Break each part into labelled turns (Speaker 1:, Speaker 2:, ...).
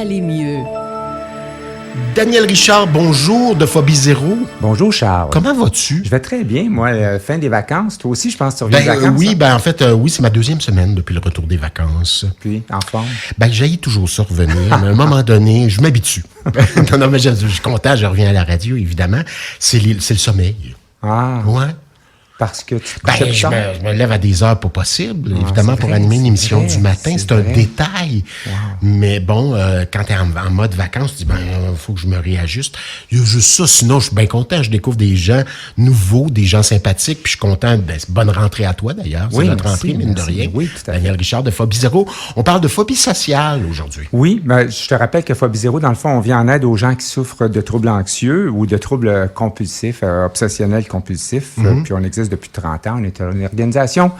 Speaker 1: aller mieux.
Speaker 2: Daniel Richard, bonjour, de Phobie Zéro.
Speaker 3: Bonjour Charles.
Speaker 2: Comment vas-tu?
Speaker 3: Je vais très bien, moi. Fin des vacances. Toi aussi, je pense que tu reviens de vacances.
Speaker 2: Oui, en fait, oui, c'est ma deuxième semaine depuis le retour des vacances.
Speaker 3: Puis, en forme?
Speaker 2: J'haïs toujours ça revenir. À un moment donné, je m'habitue. non, mais je suis content, je reviens à la radio, évidemment. C'est le sommeil.
Speaker 3: Ah.
Speaker 2: Ouais.
Speaker 3: Parce que tu te couches
Speaker 2: je me lève à des heures pas possibles, évidemment, pour
Speaker 3: vrai,
Speaker 2: animer une émission
Speaker 3: vrai,
Speaker 2: du matin. C'est un
Speaker 3: vrai.
Speaker 2: détail.
Speaker 3: Wow.
Speaker 2: Mais bon, quand tu es en mode vacances, tu dis, faut que je me réajuste. Il y a juste ça. Sinon, je suis bien content. Je découvre des gens nouveaux, des gens sympathiques. Puis je suis content. Bonne rentrée à toi, d'ailleurs.
Speaker 3: Oui,
Speaker 2: c'est notre
Speaker 3: merci,
Speaker 2: rentrée, mine de
Speaker 3: merci.
Speaker 2: rien.
Speaker 3: Oui, tout à fait.
Speaker 2: Daniel Richard de Phobie Zéro. On parle de phobie sociale aujourd'hui.
Speaker 3: Oui, je te rappelle que Phobie Zéro, dans le fond, on vient en aide aux gens qui souffrent de troubles anxieux ou de troubles compulsifs, obsessionnels compulsifs. Puis on existe depuis 30 ans. On est une organisation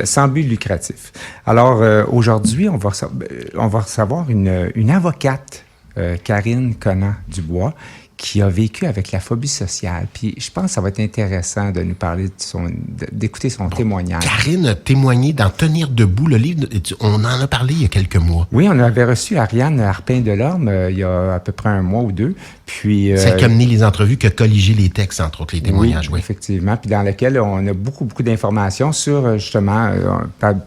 Speaker 3: sans but lucratif. Alors, aujourd'hui, on va recevoir une avocate, Karine Conant-Dubois, qui a vécu avec la phobie sociale. Puis je pense que ça va être intéressant de nous parler d'écouter son témoignage.
Speaker 2: Karine a témoigné dans Tenir debout, le livre. On en a parlé il y a quelques mois.
Speaker 3: Oui, on avait reçu Ariane Harpin-Delorme il y a à peu près un mois ou deux. Puis,
Speaker 2: celle qui a mené les entrevues, qui a colligé les textes, entre autres les témoignages.
Speaker 3: Oui, effectivement. Puis dans lequel on a beaucoup d'informations sur, justement,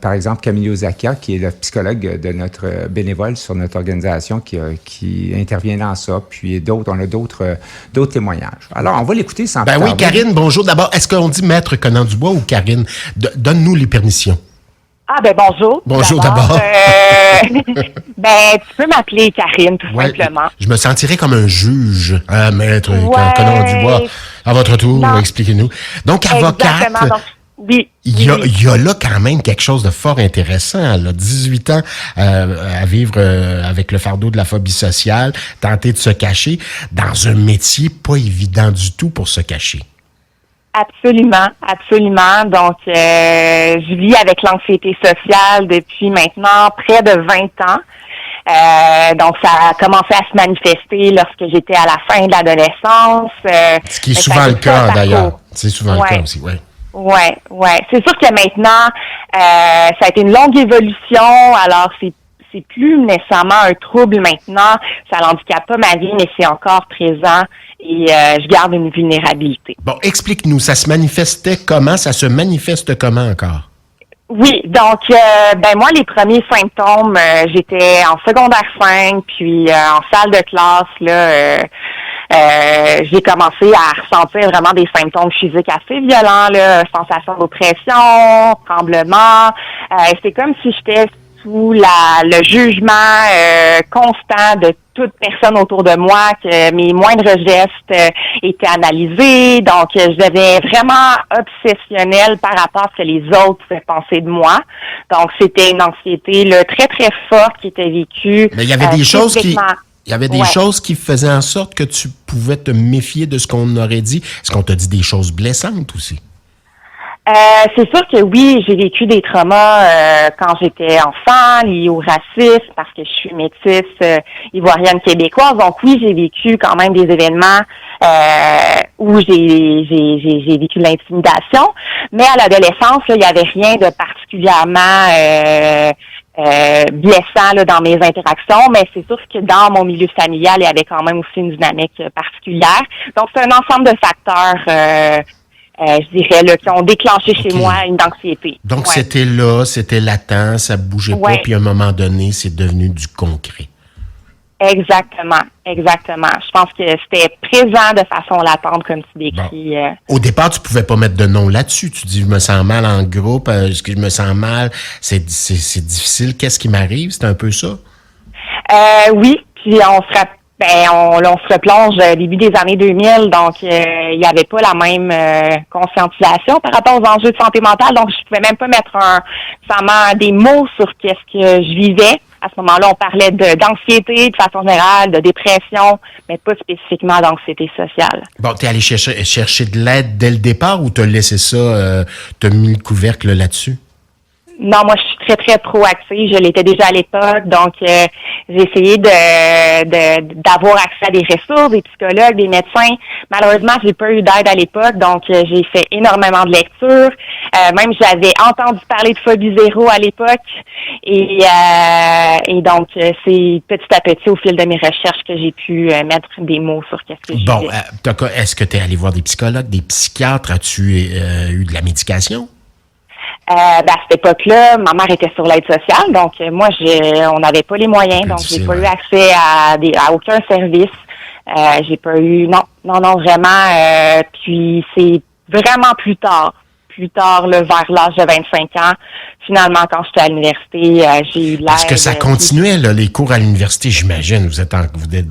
Speaker 3: par exemple, Camille Ozakia, qui est le psychologue de notre bénévole sur notre organisation, qui intervient dans ça. Puis on a d'autres témoignages. Alors, on va l'écouter sans plus tarder.
Speaker 2: Oui, Karine, bonjour. D'abord, est-ce qu'on dit Maître Conant-Dubois ou Karine? Donne-nous les permissions.
Speaker 4: Bonjour.
Speaker 2: Bonjour d'abord.
Speaker 4: Tu peux m'appeler Karine, tout simplement.
Speaker 2: Je me sentirais comme un juge, Maître Conant-Dubois. À votre tour, expliquez-nous. Donc, avocate,
Speaker 4: oui.
Speaker 2: Il y a là quand même quelque chose de fort intéressant. Là. 18 ans à vivre avec le fardeau de la phobie sociale, tenter de se cacher dans un métier pas évident du tout pour se cacher.
Speaker 4: Absolument, absolument. Donc, je vis avec l'anxiété sociale depuis maintenant près de 20 ans. Donc, ça a commencé à se manifester lorsque j'étais à la fin de l'adolescence.
Speaker 2: Ce qui est souvent le cas, d'ailleurs. C'est souvent le cas aussi, oui.
Speaker 4: Ouais. C'est sûr que maintenant, ça a été une longue évolution. Alors, c'est plus nécessairement un trouble maintenant. Ça n'handicape pas ma vie, mais c'est encore présent. Et je garde une vulnérabilité.
Speaker 2: Bon, explique-nous, ça se manifestait comment? Ça se manifeste comment encore?
Speaker 4: Oui, donc, moi, les premiers symptômes, j'étais en secondaire 5, puis en salle de classe, là, j'ai commencé à ressentir vraiment des symptômes physiques assez violents, là, sensation d'oppression, tremblement. C'est comme si j'étais sous le jugement constant de toute personne autour de moi, que mes moindres gestes étaient analysés. Donc, je devenais vraiment obsessionnelle par rapport à ce que les autres pouvaient penser de moi. Donc, c'était une anxiété là, très, très forte qui était vécue.
Speaker 2: Mais il y avait des choses choses qui faisaient en sorte que tu pouvais te méfier de ce qu'on aurait dit. Est-ce qu'on t'a dit des choses blessantes aussi?
Speaker 4: C'est sûr que oui, j'ai vécu des traumas quand j'étais enfant, liés au racisme, parce que je suis métisse ivoirienne québécoise. Donc oui, j'ai vécu quand même des événements où j'ai vécu de l'intimidation. Mais à l'adolescence, là, il n'y avait rien de particulièrement blessant là, dans mes interactions, mais c'est sûr que dans mon milieu familial, il y avait quand même aussi une dynamique particulière. Donc c'est un ensemble de facteurs je dirais, là, qui ont déclenché chez moi une anxiété.
Speaker 2: Donc, c'était là, c'était latent, ça bougeait pas, puis à un moment donné, c'est devenu du concret.
Speaker 4: Exactement. Je pense que c'était présent de façon latente, comme tu décris.
Speaker 2: Bon. Au départ, tu pouvais pas mettre de nom là-dessus. Tu dis, je me sens mal en groupe, est-ce que je me sens mal? C'est difficile. Qu'est-ce qui m'arrive? C'est un peu ça?
Speaker 4: Oui, puis on se replonge début des années 2000, donc il n'y avait pas la même conscientisation par rapport aux enjeux de santé mentale, donc je pouvais même pas mettre des mots sur qu'est-ce que je vivais. À ce moment-là, on parlait d'anxiété de façon générale, de dépression, mais pas spécifiquement d'anxiété sociale.
Speaker 2: Bon, t'es allé chercher de l'aide dès le départ ou t'as laissé ça, t'as mis le couvercle là-dessus?
Speaker 4: non, moi, je suis très, très proactive. Je l'étais déjà à l'époque. Donc, j'ai essayé d'avoir accès à des ressources, des psychologues, des médecins. Malheureusement, j'ai pas eu d'aide à l'époque. Donc, j'ai fait énormément de lectures. Même, j'avais entendu parler de phobie zéro à l'époque. Et donc, c'est petit à petit, au fil de mes recherches, que j'ai pu mettre des mots sur qu'est-ce que je
Speaker 2: Bon,
Speaker 4: disais.
Speaker 2: est-ce que tu es allé voir des psychologues, des psychiatres? As-tu eu de la médication?
Speaker 4: À cette époque-là, ma mère était sur l'aide sociale, donc moi, on n'avait pas les moyens, donc j'ai pas eu accès à aucun service. J'ai pas eu, non, vraiment. Puis c'est vraiment plus tard, là, vers l'âge de 25 ans, finalement, quand j'étais à l'université, j'ai eu l'aide.
Speaker 2: Est-ce que ça continuait, là, les cours à l'université, j'imagine? Vous êtes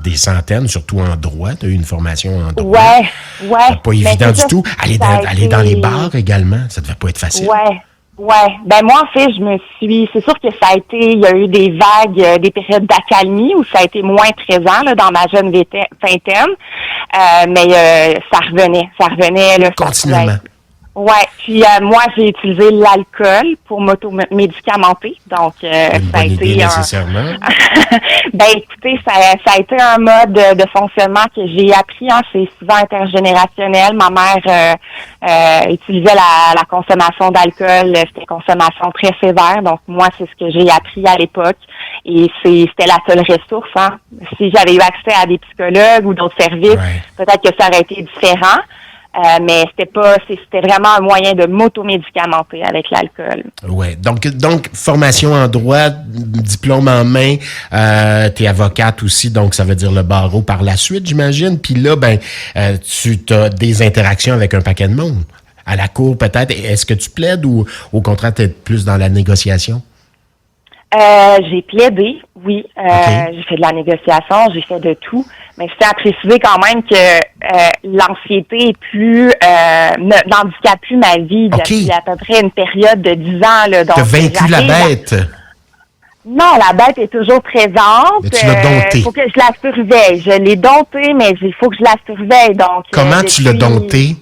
Speaker 2: des centaines, surtout en droit. Tu as eu une formation en droit.
Speaker 4: Ouais.
Speaker 2: Pas évident du tout. Aller dans les bars également, ça devait pas être facile.
Speaker 4: Ouais. Ben moi, en fait, c'est sûr que il y a eu des vagues, des périodes d'accalmie où ça a été moins présent là, dans ma jeune vingtaine, mais ça revenait là.
Speaker 2: Continuellement.
Speaker 4: Ouais, puis moi j'ai utilisé l'alcool pour m'automédicamenter, donc
Speaker 2: Une bonne idée nécessairement.
Speaker 4: Ben écoutez, ça a été un mode de fonctionnement que j'ai appris, hein, c'est souvent intergénérationnel. Ma mère utilisait la consommation d'alcool, c'était consommation très sévère, donc moi c'est ce que j'ai appris à l'époque et c'était la seule ressource. Hein. Si j'avais eu accès à des psychologues ou d'autres services, peut-être que ça aurait été différent. Mais c'était vraiment un moyen de m'automédicamenter avec l'alcool.
Speaker 2: Ouais. Donc formation en droit, diplôme en main, t'es avocate aussi, donc ça veut dire le barreau par la suite, j'imagine. Puis là, tu as des interactions avec un paquet de monde. À la cour, peut-être. Est-ce que tu plaides ou au contraire, t'es plus dans la négociation?
Speaker 4: J'ai plaidé, oui. J'ai fait de la négociation, j'ai fait de tout. Mais je tiens à préciser quand même que l'anxiété est n'handicape plus ma vie depuis à peu près une période de 10 ans. Là, donc,
Speaker 2: t'as vaincu la bête?
Speaker 4: Non, la bête est toujours présente.
Speaker 2: Mais tu l'as domptée.
Speaker 4: Il faut que je la surveille. Je l'ai domptée, mais il faut que je la surveille. Donc,
Speaker 2: comment tu l'as domptée?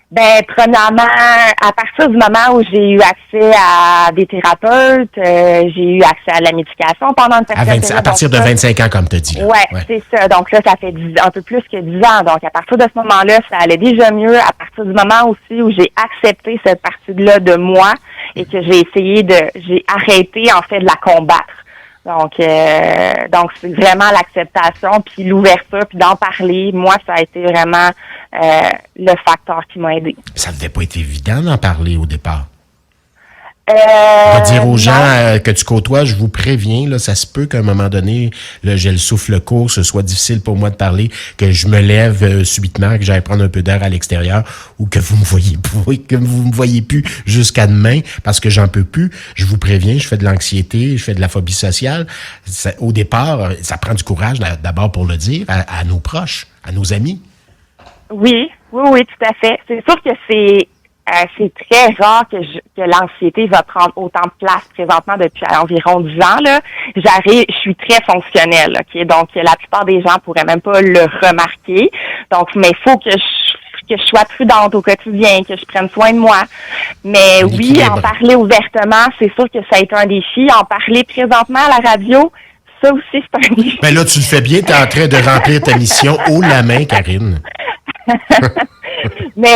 Speaker 4: Ben, premièrement, à partir du moment où j'ai eu accès à des thérapeutes, j'ai eu accès à la médication pendant une certaine période.
Speaker 2: À partir de 25 ans, comme tu as dit.
Speaker 4: Ouais, c'est ça. Donc là, ça fait un peu plus que 10 ans. Donc, à partir de ce moment-là, ça allait déjà mieux. À partir du moment aussi où j'ai accepté cette partie-là de moi et que j'ai arrêté, en fait, de la combattre. Donc c'est vraiment l'acceptation, puis l'ouverture, puis d'en parler. Moi, ça a été vraiment le facteur qui m'a aidé.
Speaker 2: Ça devait pas être évident d'en parler au départ. De dire aux gens que tu côtoies, je vous préviens, là, ça se peut qu'à un moment donné, là, j'ai le souffle court, ce soit difficile pour moi de parler, que je me lève subitement, que j'aille prendre un peu d'air à l'extérieur, ou que vous me voyez plus jusqu'à demain, parce que j'en peux plus. Je vous préviens, je fais de l'anxiété, je fais de la phobie sociale. Au départ, ça prend du courage d'abord pour le dire à nos proches, à nos amis.
Speaker 4: Oui, tout à fait. C'est sûr que c'est très rare que l'anxiété va prendre autant de place présentement depuis environ 10 ans. Là. Je suis très fonctionnelle, ok. Donc la plupart des gens pourraient même pas le remarquer. Donc, mais il faut que je sois prudente au quotidien, que je prenne soin de moi. Mais oui, en parler ouvertement, c'est sûr que ça a été un défi. En parler présentement à la radio, ça aussi, c'est un défi.
Speaker 2: Ben là, tu le fais bien, tu es en train de remplir ta mission haut la main, Karine.
Speaker 4: Mais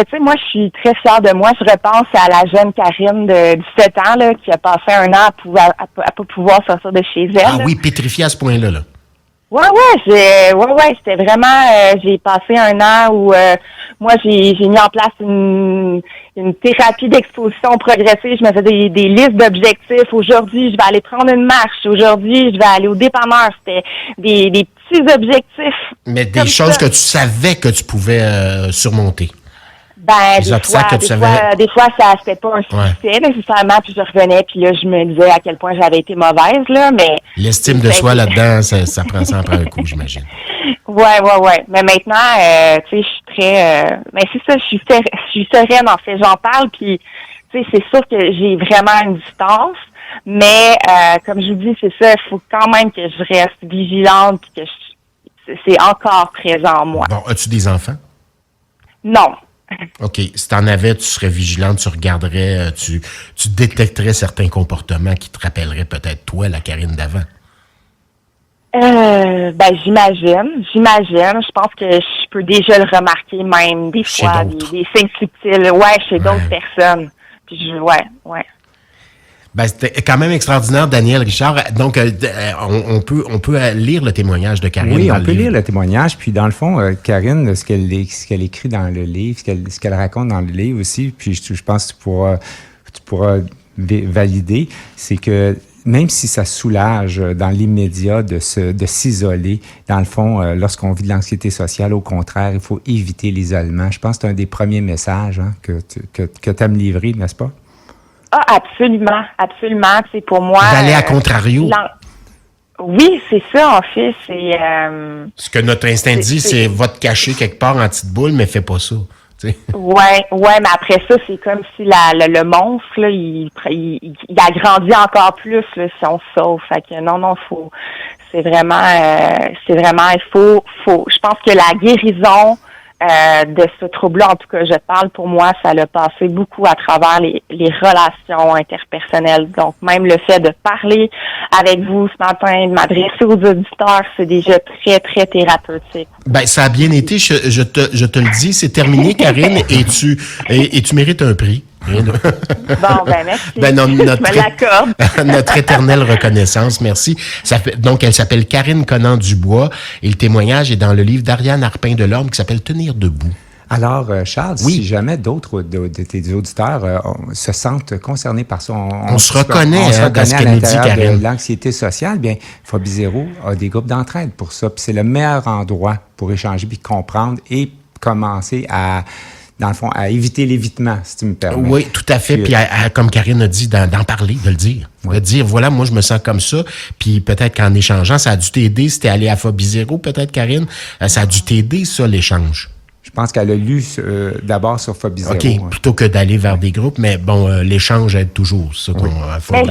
Speaker 4: tu sais, moi, je suis très fière de moi. Je repense à la jeune Karine de 17 ans là, qui a passé un an à pas pouvoir sortir de chez elle.
Speaker 2: Ah oui, pétrifiée à ce point-là. Là.
Speaker 4: Ouais, c'était vraiment, j'ai passé un an où moi j'ai mis en place une thérapie d'exposition progressive. Je me faisais des listes d'objectifs. Aujourd'hui, je vais aller prendre une marche. Aujourd'hui, je vais aller au dépanneur. C'était des petits objectifs.
Speaker 2: Mais des choses que tu savais que tu pouvais surmonter.
Speaker 4: Ben, des fois, ça c'était pas un succès nécessairement, puis je revenais, puis là, je me disais à quel point j'avais été mauvaise, là, mais...
Speaker 2: L'estime de soi là-dedans, ça prend un coup, j'imagine.
Speaker 4: Ouais. Mais maintenant, tu sais, je suis très... mais c'est ça, je suis sereine, en fait, j'en parle, puis, tu sais, c'est sûr que j'ai vraiment une distance, mais, comme je vous dis, c'est ça, il faut quand même que je reste vigilante, puis que c'est encore présent en moi.
Speaker 2: Bon, as-tu des enfants?
Speaker 4: Non.
Speaker 2: OK. Si t'en avais, tu serais vigilante, tu regarderais, tu détecterais certains comportements qui te rappelleraient peut-être toi, la Karine d'avant.
Speaker 4: J'imagine. Je pense que je peux déjà le remarquer même des
Speaker 2: Chez
Speaker 4: fois,
Speaker 2: d'autres.
Speaker 4: des signes subtils. Ouais, chez d'autres personnes. Puis ouais.
Speaker 2: Ben, c'était quand même extraordinaire, Daniel Richard. Donc, on peut lire le témoignage de Karine.
Speaker 3: Oui,
Speaker 2: dans
Speaker 3: on
Speaker 2: le
Speaker 3: peut
Speaker 2: livre.
Speaker 3: lire le témoignage. Puis, dans le fond, Karine, ce qu'elle écrit dans le livre, ce qu'elle raconte dans le livre aussi, puis je pense que tu pourras valider, c'est que même si ça soulage dans l'immédiat de s'isoler, dans le fond, lorsqu'on vit de l'anxiété sociale, au contraire, il faut éviter l'isolement. Je pense que c'est un des premiers messages que tu as me livrer, n'est-ce pas?
Speaker 4: Ah, absolument. C'est pour moi.
Speaker 2: D'aller à contrario.
Speaker 4: Oui, c'est ça, en fait. C'est.
Speaker 2: Ce que notre instinct dit, c'est va te cacher quelque part en petite boule, mais fais pas ça. T'sais.
Speaker 4: Ouais, mais après ça, c'est comme si le monstre, là, il agrandit encore plus, là, si on se sauve. Fait que non, c'est vraiment, il faut, je pense que la guérison, de ce trouble-là, en tout cas, je parle pour moi, ça l'a passé beaucoup à travers les relations interpersonnelles. Donc, même le fait de parler avec vous ce matin, de m'adresser aux auditeurs, c'est déjà très, très thérapeutique.
Speaker 2: Ben, ça a bien été, je te le dis, c'est terminé, Karine, et tu mérites un prix.
Speaker 4: Bon, merci.
Speaker 2: Ben,
Speaker 4: je me l'accorde.
Speaker 2: Notre éternelle reconnaissance, merci. Donc, elle s'appelle Karine Conan-Dubois et le témoignage est dans le livre d'Ariane Arpin-Delorme qui s'appelle « Tenir debout ».
Speaker 3: Alors, Charles,
Speaker 2: oui.
Speaker 3: Si jamais d'autres de tes auditeurs se sentent concernés par ça,
Speaker 2: on se reconnaît dans ce qu'elle nous dit, Karine.
Speaker 3: De l'anxiété sociale, bien, Phobie Zéro a des groupes d'entraide pour ça. Puis c'est le meilleur endroit pour échanger puis comprendre et commencer dans le fond, à éviter l'évitement, si tu me permets.
Speaker 2: Oui, tout à fait. Puis, comme Karine a dit, d'en parler, de le dire. Oui. De dire, voilà, moi, je me sens comme ça. Puis, peut-être qu'en échangeant, ça a dû t'aider. Si t'es allé à Phobie Zéro, peut-être, Karine, ça a dû t'aider, ça, l'échange.
Speaker 3: Je pense qu'elle a lu d'abord sur Phobie Zéro.
Speaker 2: OK, plutôt que d'aller vers des groupes. Mais bon, l'échange aide toujours. Ça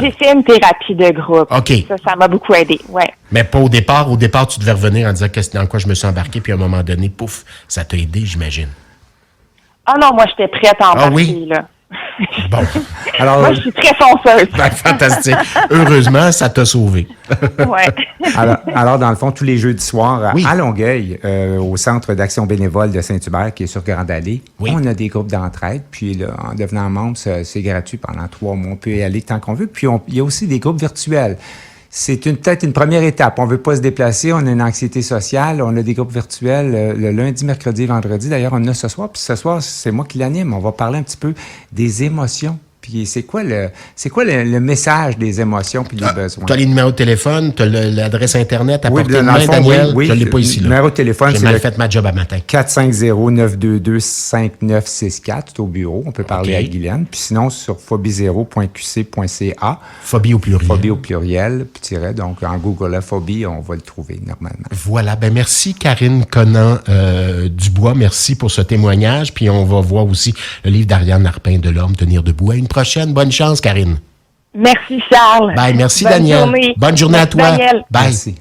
Speaker 4: j'ai fait une thérapie de groupe.
Speaker 2: OK.
Speaker 4: Ça m'a beaucoup aidé, ouais.
Speaker 2: Mais pas au départ. Au départ, tu devais revenir en disant dans quoi je me suis embarqué. Puis, à un moment donné, pouf, ça t'a aidé, j'imagine.
Speaker 4: Ah non, moi, j'étais prête à embarquer,
Speaker 2: oui?
Speaker 4: là.
Speaker 2: Bon.
Speaker 4: Alors, moi, je suis très fonceuse.
Speaker 2: Ben, fantastique. Heureusement, ça t'a sauvé.
Speaker 4: Ouais.
Speaker 3: Alors, dans le fond, tous les jeudis soirs, à Longueuil, au Centre d'action bénévole de Saint-Hubert, qui est sur Grande Allée, on a des groupes d'entraide. Puis, là, en devenant membre, c'est gratuit pendant 3 mois. On peut y aller tant qu'on veut. Puis, il y a aussi des groupes virtuels. C'est peut-être une première étape. On ne veut pas se déplacer, on a une anxiété sociale, on a des groupes virtuels le lundi, mercredi et vendredi. D'ailleurs, on en a ce soir. Puis ce soir, c'est moi qui l'anime. On va parler un petit peu des émotions. Puis c'est quoi le message des émotions puis des besoins?
Speaker 2: Tu as les numéros de téléphone, tu as l'adresse Internet à portée de main, Daniel.
Speaker 3: Oui,
Speaker 2: je ne l'ai pas ici.
Speaker 3: Le numéro de téléphone,
Speaker 2: j'ai mal fait ma job à matin.
Speaker 3: 450-922-5964. C'est au bureau. On peut parler à Guylaine. Puis sinon, sur phobiezero.qc.ca.
Speaker 2: Phobie au pluriel.
Speaker 3: Phobie au pluriel. Donc, en Google Phobie, on va le trouver normalement.
Speaker 2: Voilà. Ben merci, Karine Conan-Dubois. Merci pour ce témoignage. Puis on va voir aussi le livre d'Ariane Arpin-Delorme, Tenir debout. À une prochaine. Bonne chance, Karine.
Speaker 4: Merci, Charles.
Speaker 2: Bye. Merci,
Speaker 4: Bonne
Speaker 2: Daniel.
Speaker 4: Journée.
Speaker 2: Bonne journée à toi.
Speaker 4: Daniel.
Speaker 2: Bye.
Speaker 3: Merci.